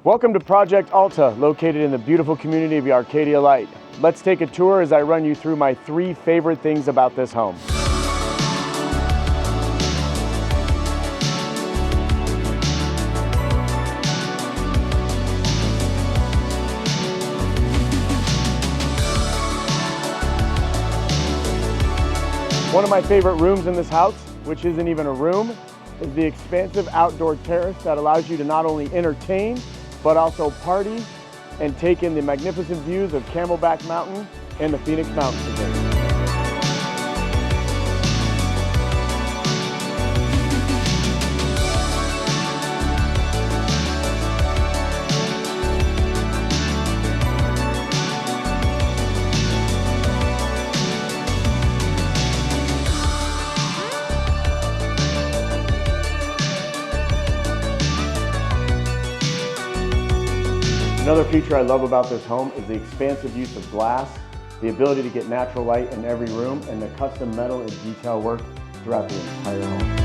Welcome to Project ALTA, located in the beautiful community of Arcadia Light. Let's take a tour as I run you through my 3 favorite things about this home. One of my favorite rooms in this house, which isn't even a room, is the expansive outdoor terrace that allows you to not only entertain, but also party and take in the magnificent views of Camelback Mountain and the Phoenix Mountains again. Another feature I love about this home is the expansive use of glass, the ability to get natural light in every room, and the custom metal and detail work throughout the entire home.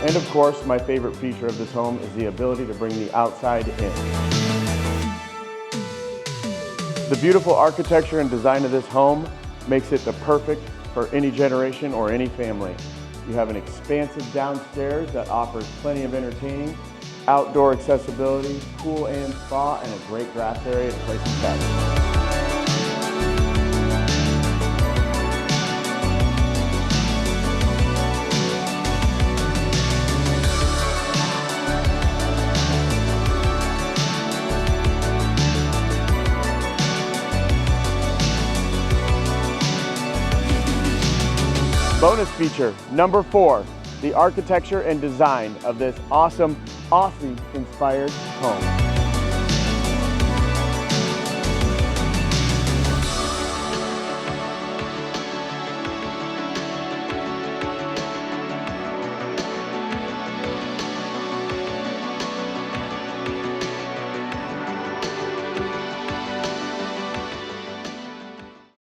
And of course, my favorite feature of this home is the ability to bring the outside in. The beautiful architecture and design of this home makes it the perfect for any generation or any family. You have an expansive downstairs that offers plenty of entertaining, outdoor accessibility, pool and spa, and a great grass area to play some catch. Bonus feature number 4, the architecture and design of this awesome Aussie-inspired home.